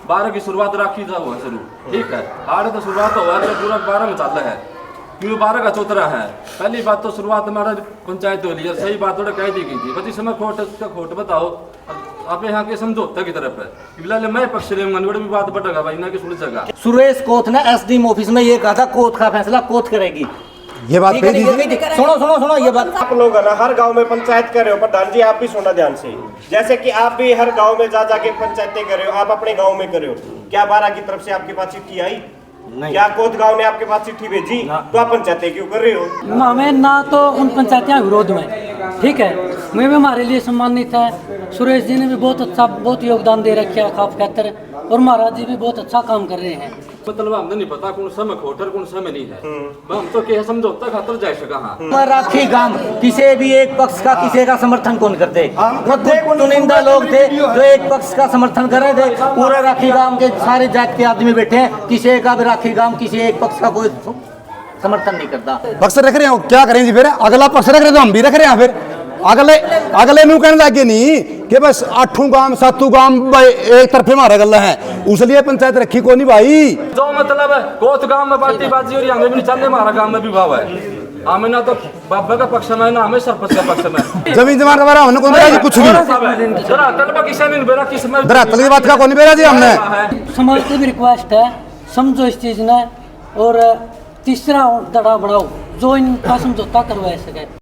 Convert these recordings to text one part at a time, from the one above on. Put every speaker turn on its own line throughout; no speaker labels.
12 की शुरुआत राखी था वो शुरू, ठीक है। आड़े तो शुरुआत हुआ है पूरा 12 में चल रहा है, क्यों 12 का चौतरा है। पहली बात तो शुरुआत हमारा पंचायत हो रही है, सही बात थोड़ा कह दी गई थी, बस इस समय खोट बताओ आप यहाँ के समझौता की तरफ है, फिलहाल मैं पक्ष लेंगे भी बात बढ़ेगा भाई ना कि सुन सका।
सुरेश कोथ ने एसडीएम ऑफिस में ये कहा था कोथ का फैसला कोथ करेगी,
ये बात
सुनो ये बात।
आप लोग है ना हर गांव में पंचायत कर रहे हो, प्रधान जी आप भी सुनना ध्यान से, जैसे कि आप भी हर गांव में जा जाके पंचायतें कर रहे हो, आप अपने गांव में कर रहे हो, क्या 12 की तरफ से आपके पास चिट्ठी आई?
नहीं।
क्या कोत गांव ने आपके पास चिट्ठी भेजी? तो आप पंचायतें क्यों कर रहे हो?
हमें ना तो उन पंचायतें विरोध में, ठीक है, मैं भी हमारे लिए सम्मानित है। सुरेश जी ने भी बहुत योगदान दे रखा है खास खातर, और महाराज जी भी बहुत अच्छा काम कर रहे हैं।
मतलब हमने नहीं पता कौन सा में खोटर कौन सा में नहीं है, हम तो क्या समझौता खातर जाए सका। हाँ
राखी गांव किसी भी एक पक्ष का किसी का समर्थन कौन करते, चुनिंदा लोग थे जो एक पक्ष का समर्थन कर रहे थे। पूरे राखी गांव के सारे जात के आदमी बैठे हैं, किसी का भी राखी गांव किसी एक पक्ष का कोई समर्थन नहीं करता।
पक्ष रख रहे हो, क्या करें जी फिर? अगला पक्ष रख रहे तो हम भी रख रहे हैं, फिर अगले नू कहने लगे नहीं कि बस 8 गांव 7 गांव एक तरफे मारे गल है, उसलिए पंचायत रखी को नहीं भाई।
जो मतलब है कोत गांव में बाती बाजी और हमें भी नहीं चलने, हमारा गांव में भी भाव है, हमें ना तो बाबा का पक्ष में ना हमें सरपंच का पक्ष में।
जमीन जमा का हमने कौन बेरा जी? कुछ नहीं धरातल की बात का कौन बेरा जी हमने।
समाज से भी रिक्वेस्ट है, समझो इस चीज ने, और तीसरा दड़ा बढ़ाओ जो इनका समझौता करवा सके।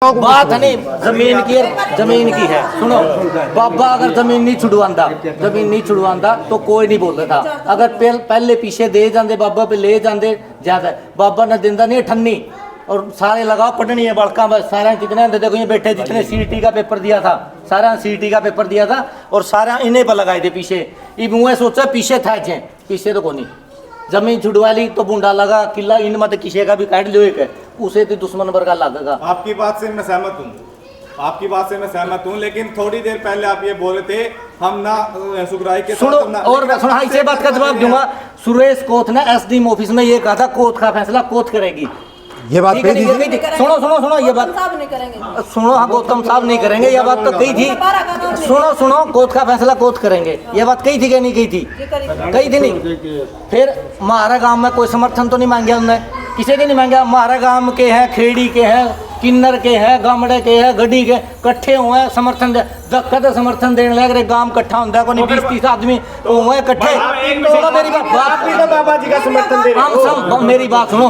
बात है नहीं जमीन की है। सुनो बाबा अगर जमीन नहीं छुड़वांदा तो कोई नहीं बोलता था। अगर पहले पीछे दे जाते बाबा पे ले जाते ज्यादा, बाबा ने दिंदा नहीं ठन्नी और सारे लगाओ पढ़नी है बड़का बस सारे कितने देखो ये बैठे जितने सीईटी का पेपर दिया था, सारा सीईटी का पेपर दिया था और सारा इन्हें पर लगाए थे पीछे। ये मुँह सोचा पीछे था पीछे तो कोनी जमीन छुड़वा ली तो बूंदा लगा किला इन मत किसी का भी काट लो एक उसे तो दुश्मन वर्गा लगेगा।
आपकी बात से मैं सहमत हूँ, लेकिन थोड़ी देर पहले आप ये बोले थे हम ना सुगराई के
सुनो और मैं सुना इसे बात का जवाब दूंगा। सुरेश कोथ ने एसडीएम ऑफिस में ये कहा था कोथ का फैसला कोथ करेगी,
ये बात कही थी।
सुनो ये बात सुनो, हाँ गौतम साहब नहीं करेंगे, ये बात तो कही थी। सुनो कोर्ट का फैसला कोर्ट करेंगे, ये बात कही थी कि नहीं कही थी? कही थी नहीं। फिर हमारा गांव में कोई समर्थन तो नहीं मांगा उन्होंने, किसी के नहीं मांगा। हमारे गांव के हैं, खेड़ी के हैं, किन्नर के हैं, गामड़े के हैं, गड्डी के इकट्ठे हुए हैं समर्थन दे समर्थन देने लग रहे। गांव इकट्ठा होता को नहीं 20-30 आदमी हुए इकट्ठे। सुनो मेरी बात भी तो बाबा जी का समर्थन दे हम सब मेरी बात सुनो,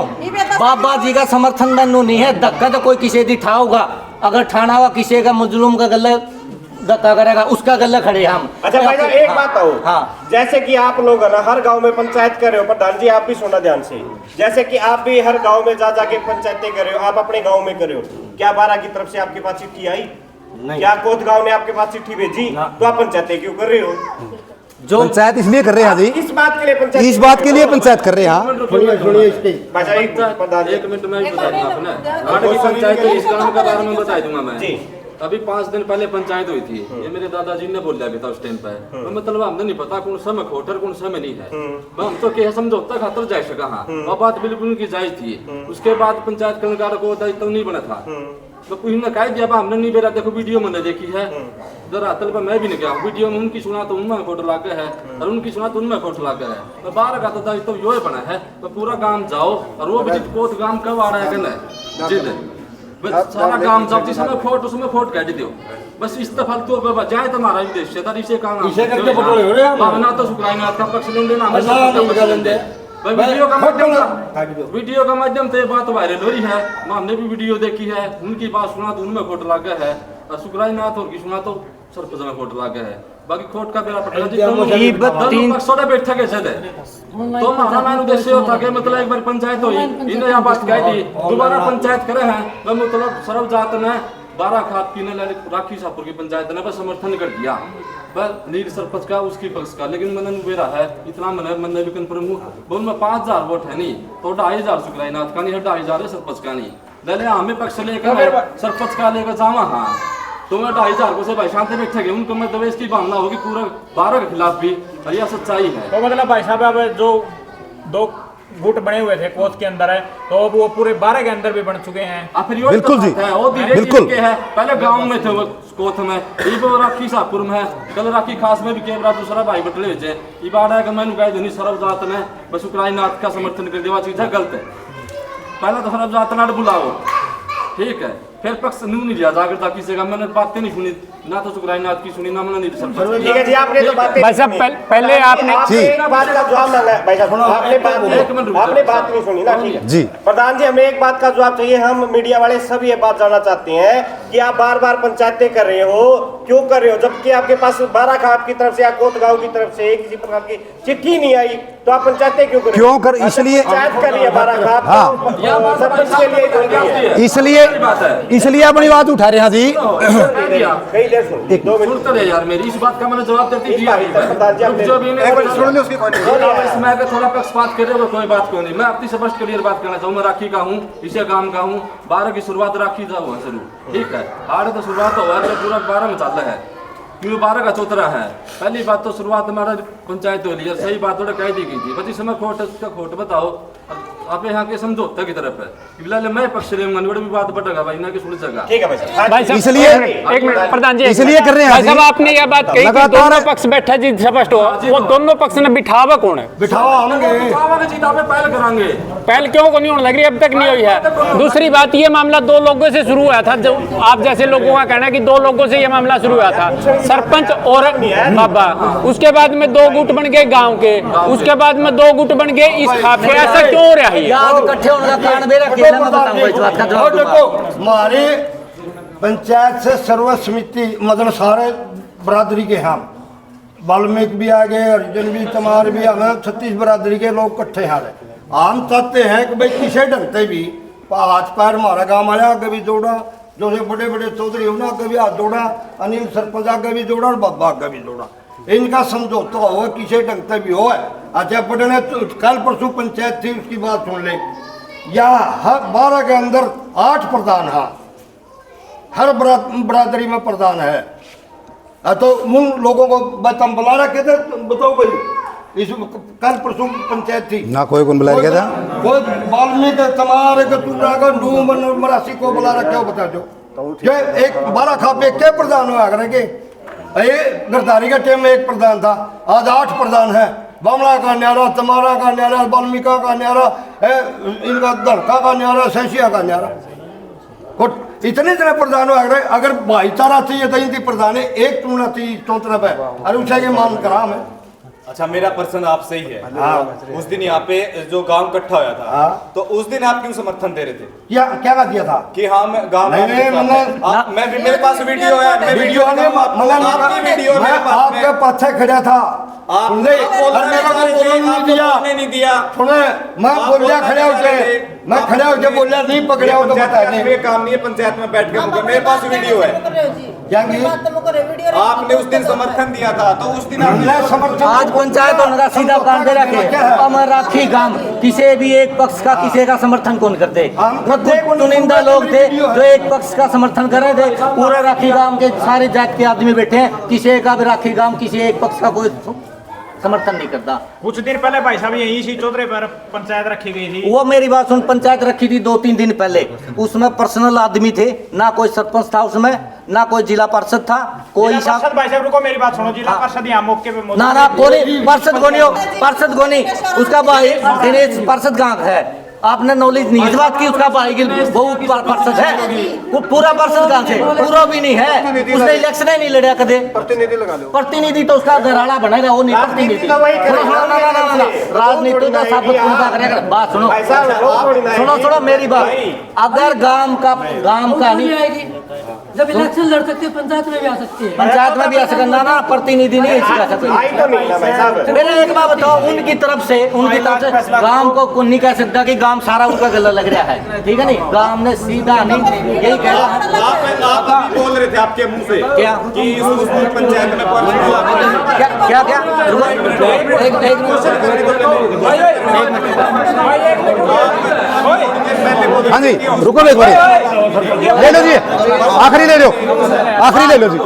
बाबा जी का समर्थन मैनू नहीं है। धक्का तो कोई किसी दी ठाऊगा, अगर ठाना हुआ किसी का मजलूम का गले धक्का करेगा उसका गले खड़े हम।
अच्छा भाई साहब एक बात हो, हाँ जैसे कि आप लोग है ना हर गांव में पंचायत कर रहे हो, प्रधान जी आप भी सुनना ध्यान से, जैसे कि आप भी हर गांव में जा जाके पंचायतें कर रहे हो, आप अपने गांव में कर रहे हो, क्या 12 की तरफ से आपके पास चिट्ठी आई? क्या कोत गांव ने आपके पास चिट्ठी भेजी? तो आप पंचायतें क्यों कर रहे हो?
जो पंचायत इसलिए कर रहे हैं जी,
इस बात के लिए
पंचायत कर रहे हैं।
एक मिनट में पंचायत इस काम के बारे में बता दूंगा मैं। अभी 5 दिन पहले पंचायत हुई थी, ये मेरे दादाजी ने बोला भी था उस टाइम पे, मतलब हमने नहीं पता कौन सा में खोटर कौन सा में नहीं है, हम तो क्या समझौता खातर जाए सका। हाँ वो बात बिल्कुल उनकी जायज थी। उसके बाद पंचायत कर्मकार को दायित्व नहीं बना था, तो उन्होंने कह दिया हमने नहीं बेरा, देखो वीडियो मैंने देखी है धरातल पर, मैं भी नहीं गया वीडियो में, उनकी सुना तो उनमें खोट लागे है और उनकी सुना तो उनमें खोट लागे है। तो 12 का तो दायित्व यो बना है, तो पूरा गाँव जाओ और वो भी कोत गाँव कब आ रहा है कहना जिद सारा काम जब जिस समय खोट उसमें खोट कह दो बस इस फालतू जाए तो हमारा भी देश इसे काम भावना तो शुक्राना का पक्ष लेंगे ना वीडियो का माध्यम से बात वायरल हो रही है, हमने भी वीडियो देखी है, उनकी बात सुना तो उनमें खोट लागे है और शुक्रानाथ और की सुना तो सरपंच में खोट लागे है। बाकी खोट का बेरा पटेगा बैठा कैसे थे तो हमारा उद्देश्य था कि मतलब एक बार पंचायत हुई इन्हें यहाँ बात कही थी, दोबारा पंचायत करे हैं मतलब सर्व जात ने 12 खाद पीने राखी शाहपुर की पंचायत ने बस समर्थन कर दिया बस नील सरपंच का उसकी पक्ष का, लेकिन मैंने बेरा है इतना मैंने भी प्रमुख बोल में 5000 वोट है नहीं तो 2500 शुक्रानाथ का नहीं है, 2500 सरपंच का नहीं ले हमें पक्ष लेकर सरपंच का लेकर जावा। हाँ तो मैं 2500 को से भाई शांति बैठे गए उनको मतलब इसकी भावना होगी पूरा 12 के खिलाफ भी और यह सच्चाई है।
तो मतलब भाई साहब अब जो 2 गुट बने हुए थे कोच के अंदर है, तो अब वो पूरे 12 के अंदर भी बन चुके हैं।
बिल्कुल जी, बिल्कुल।
पहले गांव में थे वो कोथ में, ये वो राखी साहपुर में है, कल राखी खास में भी केवरा दूसरा भाई बटले जे ये बात है कि मैंने कहा धनी सरब जात ने बस उक्राइनाथ का समर्थन कर देवा चीज है गलत है। पहला तो सरब जात ना बुलाओ, ठीक है, फिर पक्ष नहीं लिया जागृता किसी का, मैंने बातें नहीं सुनी, ना तो सुखरायनाथ की सुनी ना मैंने नहीं सरपंच।
ठीक है जी, आपने तो बातें
भाई साहब पहले आपने
एक बात का जवाब मांगा है भाई साहब, आपने बात नहीं सुनी ना, ठीक है
जी।
प्रधान जी, हमें एक बात का जवाब चाहिए। हम मीडिया वाले सब ये बात जानना चाहते हैं कि आप बार बार पंचायतें कर रहे हो, क्यों कर रहे हो, जबकि आपके पास बारा खाप की तरफ से या कोत गांव की तरफ से किसी प्रकार की चिट्ठी नहीं आई, तो आप पंचायतें क्यों कर रहे हो?
क्यों कर, इसलिए
पंचायत कर रही है बारा खाप,
हाँ।
सरपंच के लिए कर रही है,
इसलिए अपनी बात उठा रहे हैं जी।
कई देर सुन, 2 मिनट
सुनते रहे यार, मेरी इस बात का मैंने जवाब देती दिया ही है।
प्रधान जी, आपने
जो भी
एक मिनट सुन ले उसकी कोई नहीं।
इसमें अगर थोड़ा पक्षपात कर रहे हो कोई बात को नहीं, मैं अपनी स्पष्ट क्लियर बात करना चाहूँ। मैं राखी का हूँ, इसे काम का हूँ, 12 की शुरुआत राखी था हुआ शुरू, ठीक है, 8 तो शुरुआत हुआ है, पूरा 12 में चल रहा है, क्यों 12 का चौतरा है। पहली बात तो शुरुआत हमारा पंचायत हो लिया, सही बात कह दी गई थी, बची समय खोट बताओ आप यहाँ के समझौता की तरफ है, फिलहाल मैं पक्ष ले भी बात बटेगा भाई ना कि सुन सका,
ठीक है
भाई साहब,
इसलिए
एक मिनट प्रधान जी,
इसलिए कर रहे हैं
भाई साहब,
जी।
आपने यह बात कही कि दोनों पक्ष बैठा जी स्पष्ट हुआ, वो दोनों पक्ष ने बिठावा कौन है?
बिठावा होंगे,
पहल कराएंगे,
पहल क्यों को नहीं होने लग रही, अब तक नहीं हुई है। दूसरी बात, ये मामला 2 लोगों से शुरू हुआ था, जो आप जैसे लोगों का कहना है कि 2 लोगों से ये मामला शुरू हुआ था, सरपंच और बाबा, उसके बाद में 2 गुट बन गए गांव के, उसके बाद में 2 गुट बन गए इस खाप के, ऐसा क्यों हो रहा है?
इकट्ठे होने का कारण मेरा क्या, मैं बताऊंगा इस बात का जवाब दूंगा।
हमारे पंचायत से सर्व समिति मतलब सारे बरादरी के हम वाल्मीकि भी आ गए, हरिजन भी, तमार भी, हमें 36 बरादरी के लोग इकट्ठे हैं। हम चाहते हैं कि भाई किसी ढंग से भी हाथ पैर हमारा गाँव वाले आगे भी जोड़ा, जो से बड़े बड़े चौधरी होना आगे भी हाथ जोड़ा, अनिल सरपंच आगे भी जोड़ा और बाबा आगे भी जोड़ा, इनका समझौता हो किसी ढंग से भी हो। अच्छा बड़े ने कल परसों पंचायत थी, उसकी बात सुन ले, या हर 12 के अंदर 8 प्रधान है, हर बरादरी में प्रधान है, तो उन लोगों को तुम बुला रखे थे, बताओ भाई, इस कल परसों पंचायत थी
ना, कोई कौन बुला रखा था,
कोई वाल्मीकि तुम्हारे मरासी को बुला रखे हो, बता दो। ये एक 12 खापे के प्रधान हुआ करेंगे, ये गिरधारी के टाइम में 1 प्रधान था, आज 8 प्रधान है, बामला का न्यारा, तमारा का न्यारा, वाल्मीकि का न्यारा, इनका धड़का का न्यारा, सैसिया का न्यारा, इतने तरह प्रधान हो। अगर भाईचारा चाहिए तो इनकी प्रधान है, एक चुना चाहिए चौतरा पे, अरे उसे ये मान कराम है।
अच्छा, मेरा प्रश्न आपसे ही है, उस दिन यहाँ पे जो गांव इकट्ठा होया था, तो उस दिन आप क्यों समर्थन दे रहे थे?
क्या क्या दिया था
कि हम गांव में मेरे पास वीडियो है, मैं वीडियो
आपके पाछे खड़ा था,
नहीं दिया,
सुने मैं बोलिया खड़े होके, मैं खड़े होके बोलिया नहीं पकड़े हो तो बता नहीं,
काम नहीं है पंचायत में बैठ के, मेरे पास वीडियो है, आपने उस दिन समर्थन दिया था, तो उस दिन
आज पंचायत होने का सीधा काम दे रखे, अमर राखी गांव किसी भी एक पक्ष का किसी का समर्थन कौन करते, चुनिंदा लोग थे जो एक पक्ष का समर्थन कर रहे थे, पूरे राखी गांव के सारे जात के आदमी बैठे हैं, किसी का भी राखी गांव किसी एक पक्ष का कोई समर्थन नहीं करता।
कुछ दिन पहले भाई साहब यही सी चौधरी पर पंचायत रखी गई थी,
वो मेरी बात सुन, पंचायत रखी थी 2-3 दिन पहले, उसमें पर्सनल आदमी थे, ना कोई सरपंच था उसमें, ना कोई जिला पार्षद था, कोई
भाई साहब रुको मेरी बात सुनो, जिला पार्षद यहाँ मौके पे
ना ना कोई पार्षद गोनी उसका भाई दिनेश पार्षद गांव है, आपने नॉलेज नहीं इस बात की, उसका भाई बहुत पार्षद है, वो पूरा पार्षद गांव से पूरा भी नहीं है, उसने इलेक्शन ही नहीं लड़ा कदे, प्रतिनिधि तो उसका घराड़ा बनेगा, वो नहीं प्रतिनिधि, राजनीति का साबित उनका करेगा। बात सुनो मेरी बात, अगर गांव का नहीं,
जब इलेक्शन लड़ सकते हैं पंचायत में भी आ सकती है,
पंचायत में भी आ सकता ना, प्रतिनिधि नहीं सिखा सकते। मेरे एक बात बताओ, उनकी तरफ से गांव को नहीं कह सकता कि गांव सारा उनका गला लग रहा है, ठीक है नहीं, गांव ने सीधा नहीं यही कह रहा है।
आप बोल रहे थे आपके मुंह से
क्या
कि उस पंचायत में
क्या
हाँ जी, रुको एक बार, ले लो जी, आखिरी ले लो जी,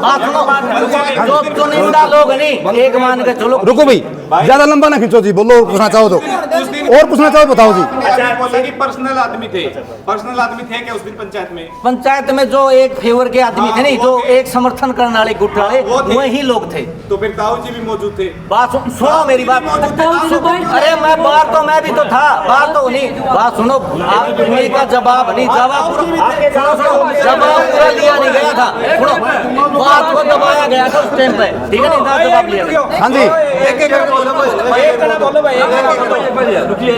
जो चुनिंदा लोग नहीं, एक मान के चलो,
रुको भाई, ज्यादा लंबा ना खींचो जी, बोलो पूछना चाहो तो, और पूछना चाहो बताओ जी।
अच्छा बोला कि पर्सनल आदमी थे, पर्सनल आदमी थे क्या उस दिन पंचायत में?
पंचायत में जो एक फेवर के आदमी थे नहीं, जो एक समर्थन करने वाले गुट वाले वही लोग थे।
तो फिर ताऊ जी भी मौजूद थे?
बात सुनो मेरी बात। अरे मैं बात तो मैं भी तो था, बात तो नहीं, बात सुनो। आप मेरी का जवाब नहीं, जवाब पूरा लिया नहीं गया था। सुनो, बात को दबाया गया था उस टाइम पे, ठीक है नहीं, जवाब लिया गया।
हाँ जी
रुकिए,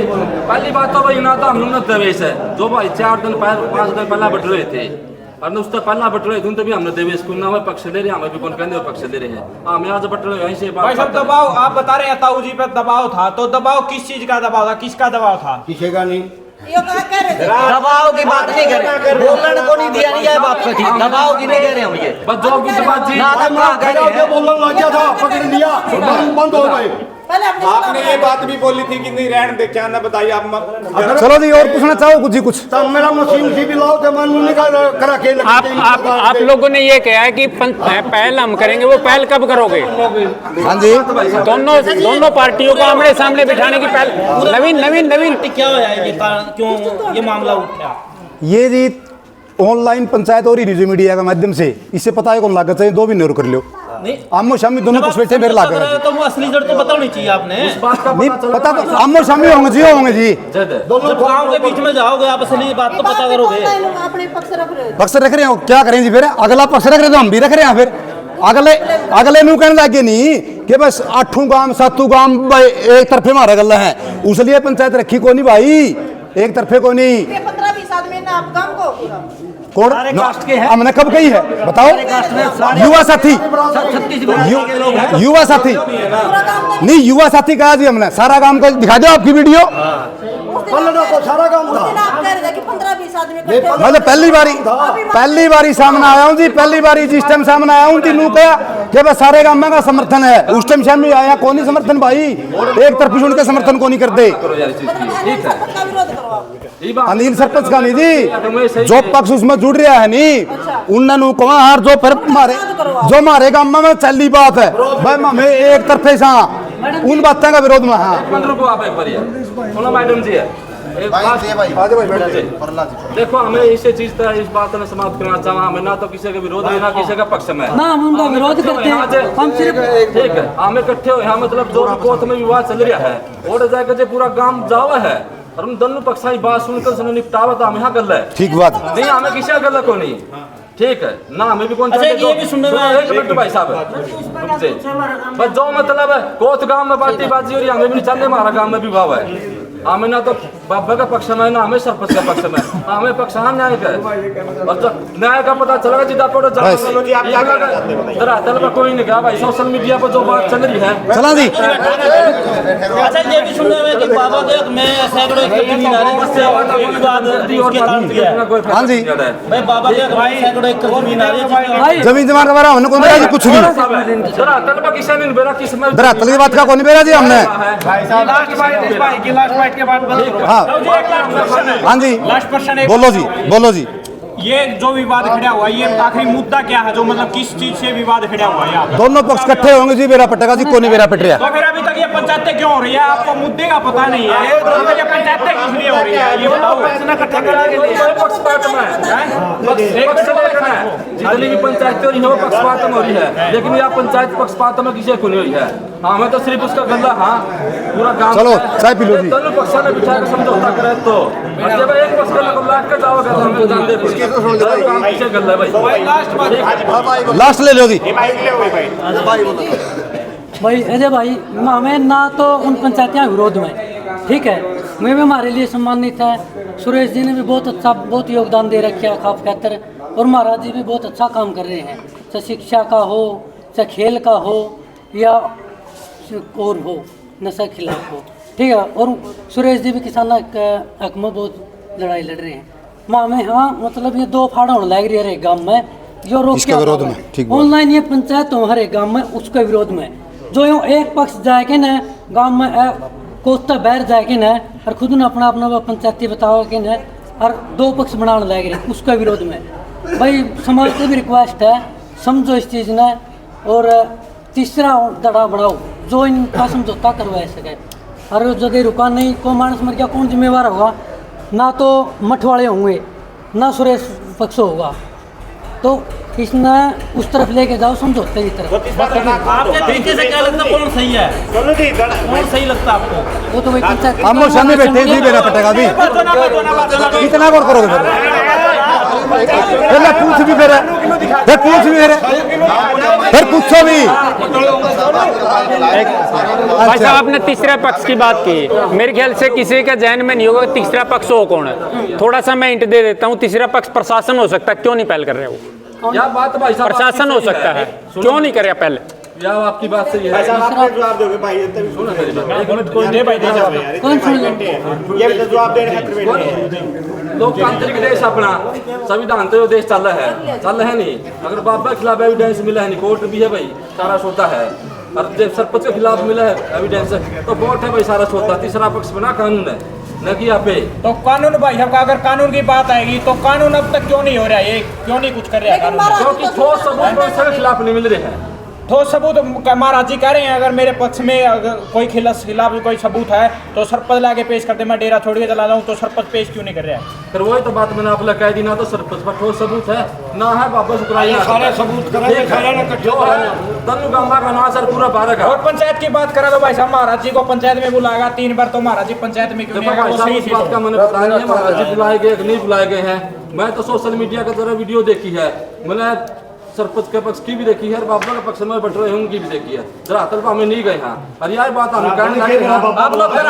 पहली बात तो भाई ना तो हम लोग ना दवेश है, जो भाई 4 दिन पहले 5 दिन पहला बट रहे थे, और न उससे पहला बट रहे थे तो भी हमने देवेश को ना पक्ष ले रहे, हमें भी कौन कहते पक्ष ले रहे हैं। हमें आज बट रहे, वहीं से
भाई साहब दबाव आप बता रहे हैं ताऊ जी पे दबाव था, तो दबाव किस चीज का दबाव था, किसका दबाव था?
किसी का नहीं,
दबाव की बात नहीं कर रहे, बोलने को नहीं दिया, नहीं है बात पे, ठीक, दबाव की नहीं कह रहे हम ये,
बस जो की बात जी
ना कह रहे हैं।
बोलने लग गया था, पकड़ लिया, बंद हो गए।
आपने ये बात भी बोली थी कि नहीं रहने दे, क्या ना बताइए आप।
चलो जी, और पूछना चाहो कुछ जी कुछ?
तब मेरा मशीन भी लाओ थे, मैं निकाल करा के
आप लोगों ने ये कहा है कि पहल हम करेंगे, वो पहल कब करोगे?
हाँ जी,
दोनों पार्टियों को आमने सामने बिठाने की पहल। नवीन
क्या होया है, क्यों ये मामला उठा?
ये जी ऑनलाइन पंचायत और ही न्यूज मीडिया के माध्यम से, इससे पता है कौन लागत है, 2 भी नहीं कर लियो, आमो सामने दोनों कुछ बैठे मेरे लागत है,
तो वो असली जड़ तो बतानी चाहिए आपने।
नहीं पता तो आमो सामने होंगे जी, होंगे जी,
दोनों गांव के बीच में जाओगे आप, असली बात तो पता करोगे।
पक्ष रख रहे हो, क्या करें जी, फिर अगला पक्ष रख रहे तो हम भी रख रहे हैं, फिर अगले नू कहने लगे नहीं कि बस 8 गांव 7 गांव एक तरफे मारा गल्ला है, उसलिए पंचायत रखी को नहीं भाई, एक तरफे को नहीं।
15-20 आदमी ना आप गांव को
कौन हमने कब कही है बताओ? युवा साथी, युवा साथी नहीं, युवा साथी कहा जी हमने, सारा काम को दिखा दो आपकी वीडियो,
सारा काम था।
मतलब पहली बारी सामने आया हूँ जी, पहली बारी जिस टाइम सामने आया हूँ तीनों कहा कि बस सारे काम का समर्थन है, उस टाइम सामने आया कौन नहीं समर्थन भाई, एक तरफ उनके समर्थन को नहीं करते। अनिल सरपंच का नहीं जी, जो पक्ष उसमें जुड़ रहा है नहीं, उन्होंने कहा हार जो फिर जो मारे गांव में चली बात है भाई, हमें एक तरफे से उन बातों का विरोध में। हाँ
मैडम जी है, देखो हमें इसे चीज इस बात में समाप्त करना चाहा, हमें ना तो किसी का विरोध है ना किसी का पक्ष में,
ना हम उनका विरोध करते हैं, हम सिर्फ
ठीक है हमें इकट्ठे हुए हैं, मतलब जो कोर्ट में विवाद चल रहा है और जाकर जो पूरा गांव जावा है, और हम दोनों पक्षा की बात सुनकर सुनो निपटावा तो हम यहाँ कर ले,
ठीक बात
नहीं हमें किसी का गलत को नहीं, ठीक है ना हमें भी कौन
अच्छा, ये भी सुनने में
एक मिनट भाई साहब, बस जो मतलब है कोत गांव में बाती बाजी हो रही, हमें भी नहीं चलने, हमारा गांव में भी भाव है, हमें ना तो बाबा का पक्ष में ना हमें सरपंच का पक्ष में, हमें पक्ष हाँ न्याय का है, और जब न्याय का पता चलेगा जिदा पड़ो धरातल पर कोई नहीं कहा भाई, सोशल मीडिया पर जो बात चल रही है
चला दी।
अच्छा ये भी सुनने में कि बाबा के मैं सैकड़ों एकड़ जमीन आ रही जिससे विवाद उसके कारण किया है।
हाँ जी
भाई बाबा के सैकड़ों एकड़ जमीन आ रही है,
जमीन जमा हमारा हमने कौन बेरा जी, कुछ भी
धरातल पर किसी ने बेरा किसमें
धरातल की बात का कौन बेरा जी हमने। हाँ जी
लास्ट क्वेश्चन
बोलो जी, बोलो जी।
ये जो विवाद खड़ा हुआ ये आखिरी मुद्दा क्या है, जो मतलब किस चीज से विवाद खड़ा हुआ है यहाँ पे?
दोनों पक्ष इकट्ठे होंगे जी, बेरा पटेगा जी, कोई नहीं बेरा पट रहा।
तो फिर अभी तक ये पंचायतें क्यों हो रही है, आपको मुद्दे का पता नहीं है, ये पंचायतें किस लिए हो रही है ये बताओ।
जितनी भी पंचायतें हो रही है वो पक्षपात में हो रही है, लेकिन यह पंचायत पक्षपात में किसी को नहीं हुई है, हमें तो सिर्फ उसका गल्ला हाँ पूरा गाँव।
चलो चाय पी लो जी।
दोनों पक्षों ने बिठा कर समझौता करे तो जब एक पक्ष का लाट कर जाओगे तो हमें जान दे गल्ला भाई,
लास्ट ले लो जी।
भाई अजय भाई हमें ना तो उन पंचायतें विरोध में, ठीक है, मैं भी हमारे लिए सम्मानित है, सुरेश जी ने भी बहुत अच्छा बहुत योगदान दे रखा है खास खातर, और महाराज जी भी बहुत अच्छा काम कर रहे हैं, चाहे शिक्षा का हो चाहे खेल का हो या और हो नशा खिलाफ हो, ठीक है, और सुरेश जी भी किसान हक में बहुत लड़ाई लड़ रहे हैं। माँ में हाँ मतलब ये 2 फाड़ा होने लग रही है हर गाँव में, जो रोक
इसके विरोध में, ठीक
ऑनलाइन ये पंचायत हो हर एक गाँव में, उसके विरोध में जो यूँ एक पक्ष जाके न गाँव में कोस्ता बाहर जाके न और खुद ने अपना अपना पंचायती बताओ के न और 2 पक्ष बनाने लग रहे उसके विरोध में। भाई समाज से भी रिक्वेस्ट है, समझो इस चीज़ ने, और तीसरा दड़ा बढ़ाओ जो इनका समझौता करवा सके। और जगह रुका नहीं, को मानस मर गया कौन जिम्मेवार होगा? ना तो मठ वाले होंगे, ना सुरेश पक्ष होगा। तो इसने उस तरफ लेके जाओ समझौते की तरफ।
आपके तरीके से क्या लगता कौन सही है? कौन सही लगता आपको?
वो तो वही पंचायत
आमो सामने बैठे जी मेरा पटेगा भी कितना गौर करोगे फिर पूछ भी फिर पूछ भी फिर पूछो भी।
भाई साहब आपने तीसरे पक्ष की बात की, मेरे ख्याल से किसी के जहन में नहीं होगा तीसरा पक्ष हो कौन है। थोड़ा सा मैं हिंट दे देता हूँ, तीसरा पक्ष प्रशासन हो सकता है, क्यों नहीं पहल कर रहे हो?
या बात भाई साहब
प्रशासन हो सकता है, क्यों नहीं करे पहले?
या आपकी बात सही है।
भाई साहब आप जवाब दोगे भाई?
सुनो मेरी बात।
एक मिनट कोई दे भाई दे जाओ यार,
कौन सुन ले?
ये भी तो जवाब देने खातिर बैठे हैं।
लोकतांत्रिक देश अपना, संविधान तो देश चल रहा है नहीं। अगर बाबा के खिलाफ एविडेंस मिला है नहीं, कोर्ट भी है भाई, सारा सोता है। और जब सरपंच के खिलाफ मिला है एविडेंस तो कोर्ट है भाई, सारा सोता। तीसरा पक्ष बना कानून है न कि आप
तो कानून भाई साहब का अगर कानून की बात आएगी तो कानून अब तक क्यों नहीं हो रहा है? ये क्यों नहीं कुछ कर रहा है कानून?
क्योंकि ठोस सबूत के खिलाफ नहीं मिल रहे हैं।
ठोस सबूत महाराज जी कह रहे हैं अगर मेरे पक्ष में अगर कोई खिलाफ कोई सबूत है तो सरपंच लाके पेश कर दे, मैं डेरा छोड़ के चला जाऊं तो सरपंच पेश क्यों नहीं कर रहा है?
फिर वही तो बात मैंने आप कह दी, ना तो सरपंच पर ठोस सबूत है ना है वापस
सारे सबूत करेंगे, सारे ना इकट्ठे
तनु गंगा का नाम सर पूरा भारत
और पंचायत की बात करा तो भाई साहब महाराज जी को पंचायत में बुलाएगा 3 बार, तो महाराज जी पंचायत में क्यों नहीं आएगा? वो सही
बात का मैंने पता नहीं है महाराज जी बुलाए गए नहीं बुलाए गए हैं। मैं तो सोशल मीडिया का जरा वीडियो देखी है, मैंने सरपंच के पक्ष की भी देखी है, बाबा के पक्ष में बैठ रहे हैं उनकी भी देखी है। जरा तलबा में नहीं गए हाँ, और यह बात हम कहने लगे आप लोग फिर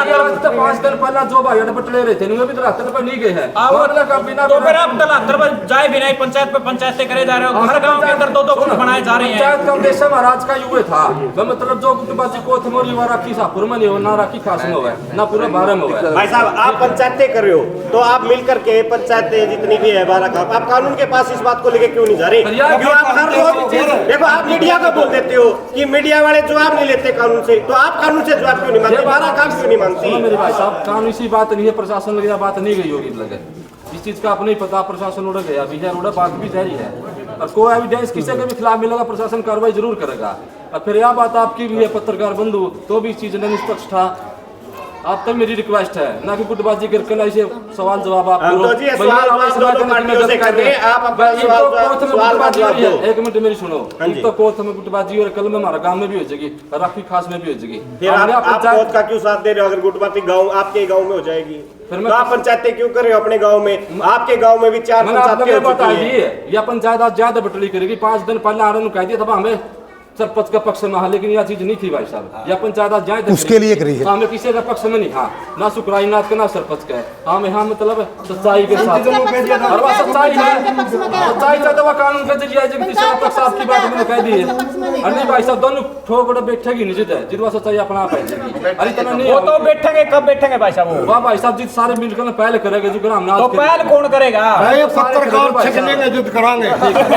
5 दिन पहले जो भाई बटले रहे थे उनमें भी धरातल पर नहीं गए हैं।
तो फिर आप धरातल पर जाए भी नहीं, पंचायत पे पंचायत करे जा रहे हो, हर गांव के अंदर 2-2 गुट बनाए जा रहे हैं।
पंचायत का उद्देश्य महाराज का युवा था, मतलब जो गुटबाजी को थे मोरी वाला की सापुर में नहीं हो, ना राखी खास में हो ना पूरा बारह में हो।
भाई साहब आप पंचायतें कर रहे हो तो आप मिलकर के पंचायतें जितनी भी है 12 का, आप कानून के पास इस बात को लेके क्यों नहीं जा रहे? क्यों आप हर रोज देखो आप मीडिया को बोल देते हो कि मीडिया वाले जवाब नहीं लेते कानून से, तो आप कानून से जवाब क्यों नहीं मांगते? 12 काम क्यों नहीं मांगती?
मेरे भाई साहब कानून इसी बात नहीं है, प्रशासन लगे बात नहीं गई होगी लगे, इस चीज का आप नहीं पता। प्रशासन उड़ गया भी है, उड़ा बात भी जारी है, और कोई एविडेंस किसी के भी खिलाफ मिलेगा प्रशासन कार्रवाई जरूर करेगा। और फिर यह बात आपकी भी है पत्रकार बंधु, तो भी इस चीज ने निष्पक्ष था। आप तक मेरी रिक्वेस्ट है ना कि गुटबाजी करके ऐसे सवाल जवाब आप करो। एक मिनट मेरी सुनो, तो कोर्ट में गुटबाजी और कल में हमारा गांव में भी हो जाएगी, राखी खास में भी हो जाएगी।
फिर आप कोर्ट का क्यों साथ दे रहे हो? अगर गुटबाजी गांव आपके गांव में हो जाएगी फिर मैं आप पंचायतें क्यों कर रहे हो अपने गांव में? आपके गांव में भी 4 पंचायतें
बता दी है, या पंचायत आज ज्यादा बटली करेगी। 5 दिन पहले आरन कह दिया था हमें सरपंच का पक्ष में, लेकिन यह चीज नहीं थी भाई साहब। या पंचायत जाए
उसके लिए करी है,
हमें किसी का पक्ष में नहीं। हाँ ना सुकराईनाथ का ना सरपंच का, हाँ में हाँ मतलब सच्चाई के साथ, और वह सच्चाई है, सच्चाई चाहते वह कानून के जरिए तीसरा पक्ष आपकी बात मैंने कह दी है। और नहीं भाई साहब दोनों ठोक बैठेगी नहीं जिद है, जिद सच्चाई अपना पाएगी। अरे इतना नहीं
वो तो बैठेंगे, कब बैठेंगे भाई साहब?
वाह भाई साहब जिद सारे मिलकर पहले करेंगे जो हम ना,
तो पहल कौन करेगा?
पत्रकार छकने युद्ध कराएंगे।
ठीक है।